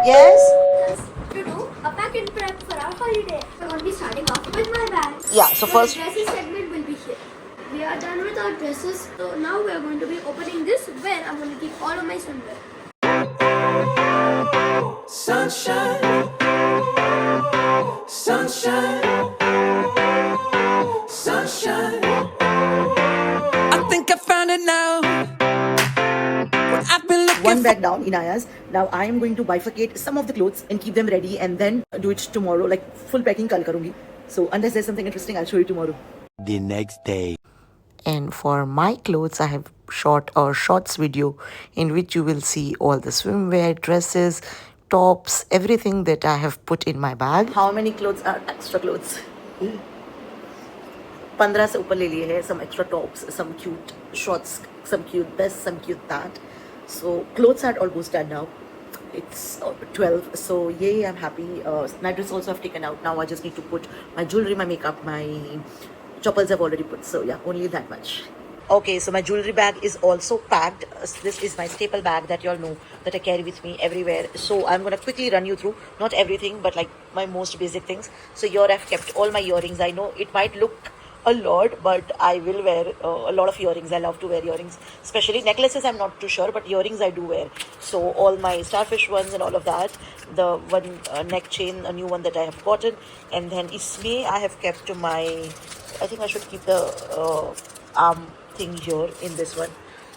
Yes? To do a pack and prep for our holiday. I'm going to be starting off with my bag. Yeah, so first... the dresses segment will be here. We are done with our dresses. So now we are going to be opening this where I'm going to keep all of my swimwear. Sunshine, sunshine, sunshine. I think I found it now. I've been looking One bag down in Aya's. Now I am going to bifurcate some of the clothes and keep them ready and then do it tomorrow. Like full packing kal karungi. So unless there's something interesting, I'll show you tomorrow. the next day. And for my clothes, I have shot a shorts video in which you will see all the swimwear, dresses, tops, everything that I have put in my bag. How many clothes are extra clothes? 15 से ऊपर ले लिए हैं. Some extra tops, some cute shorts, some cute this, some cute that. So clothes are almost done now. It's 12, so yay, I'm happy. Night dress also I've taken out. Now I just need to put my jewelry, my makeup, my choppers I've already put. So yeah, only that much. Okay, so my jewelry bag is also packed. This is my staple bag that you all know that I carry with me everywhere. So I'm gonna quickly run you through, not everything, but like my most basic things. So here I've kept all my earrings. I know it might look a lot, but I will wear a lot of earrings. I love to wear earrings, especially necklaces. I'm not too sure, but earrings I do wear. So all my starfish ones and all of that. The one neck chain, a new one that I have gotten, and then isme I have kept my. I think I should keep the arm thing here in this one.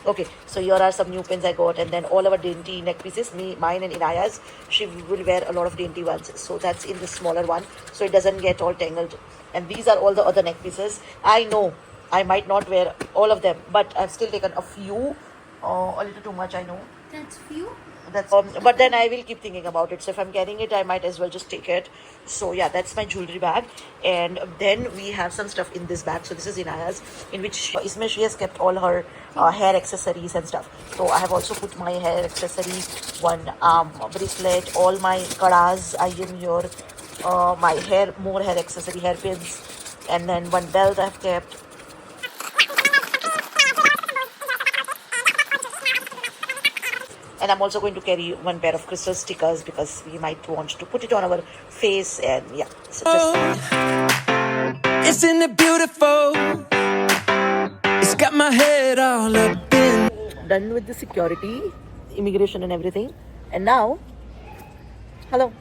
Okay, so here are some new pins I got, and then all our dainty neck pieces, mine and Inaya's. She will wear a lot of dainty ones, so that's in the smaller one, so it doesn't get all tangled. And these are all the other neck pieces. I know I might not wear all of them, but I've still taken a few, a little too much, I know. That's few. That's but then I will keep thinking about it. So if I'm carrying it, I might as well just take it. So yeah, that's my jewelry bag. And then we have some stuff in this bag. So this is Inaya's, in which Isme she has kept all her hair accessories and stuff. So I have also put my hair accessory, one bracelet, all my kadas I am here, my more hair accessory, hairpins, and then one belt I've kept. And I'm also going to carry one pair of crystal stickers because we might want to put it on our face, and yeah. So just Isn't it beautiful? It's got my head all up in. done with the security, immigration and everything. And now, hello.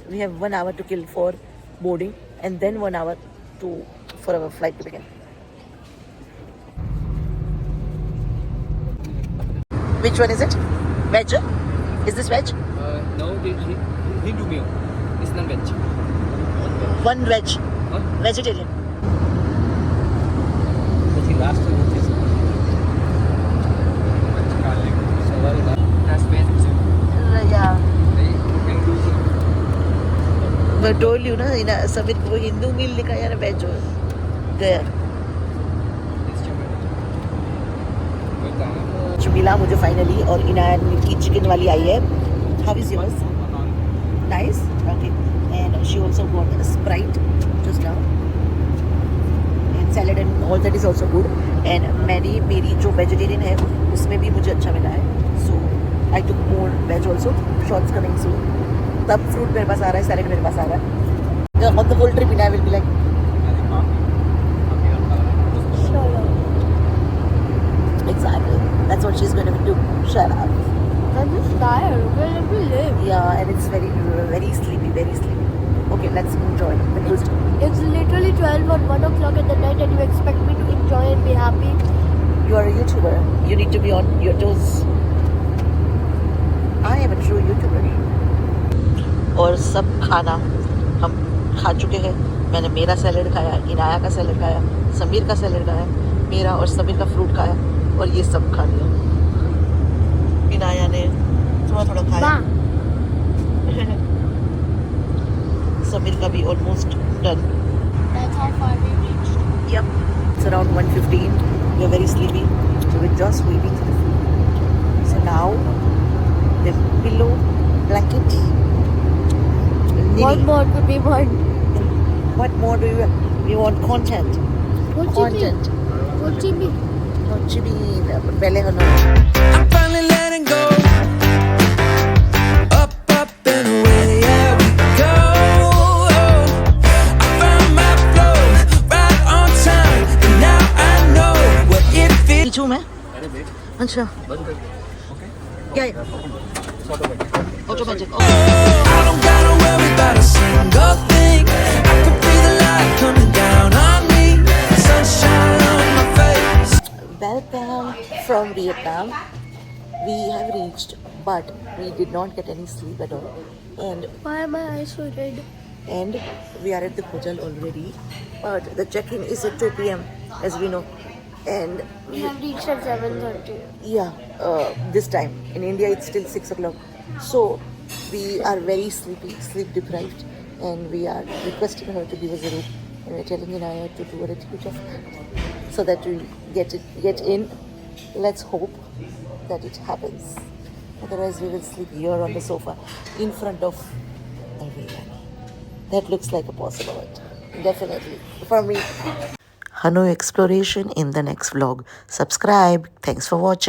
We have 1 hour to kill for boarding and then 1 hour for our flight to begin. Which one is it? Veg? Is this veg? No, Hindu meal. It's not veg. One veg. Huh? Vegetarian. I think last one is garlic. So what is that? That's veg. Yeah. Hindu. I told you, na, Samir ko Hindu meal likha yaar veg there. जो मिला मुझे finally, और इनायन की chicken वाली आई है. How is yours? Nice. Okay. And she also got a Sprite just now, and salad and all that is also good. And मेरी जो vegetarian है उसमें भी मुझे अच्छा मिला है. So I took more veg also. Shorts coming soon. तब फ्रूट मेरे पास आ रहा है, सैलेड मेरे पास आ रहा है. ऑन द होल ट्रिप इनाय will be like, exactly. That's what she's going to do. Shut up. I'm just tired. Okay, let me live. Yeah, and it's very, very sleepy, very sleepy. Okay, let's enjoy the cruise. It's literally 12 or 1 o'clock at the night and you expect me to enjoy and be happy? You are a YouTuber. You need to be on your toes. I am a true YouTuber. और सब खाना हम खा चुके हैं. मैंने मेरा salad खाया, इनाया का सैलेड खाया, समीर का सैलेड खाया, मेरा और समीर का फ्रूट खाया, और ये सब खा लिया. इनाया ने थोड़ा थोड़ा खाया. समीर का भी almost done. That's how far we reached. Yep. It's around 1:15. We are very sleepy, so we're just waiting for the food. So now the pillow, blanket. What more could we want? What more do we want? Content. Content. What do you mean? Pele hano. I'm finally letting go. Up अच्छा Okay? क्या है automatic I don't gotta worry about a single thing. I can feel the light coming down on me. Sunshine on my face. Welcome from Vietnam. We have reached, but we did not get any sleep at all. Why are my eyes so red? And we are at the hotel already. But the check-in is at 2 p.m. as we know. And We have reached at 7:30. yeah, this time in India it's still 6 o'clock. So we are very sleepy, sleep deprived, and we are requesting her to give us a room. And we're telling Inaya to do a retreat of it so that we get in. Let's hope that it happens. Otherwise, we will sleep here on the sofa in front of everyone. That looks like a possibility. Definitely for me. Hanoi exploration in the next vlog. Subscribe. Thanks for watching.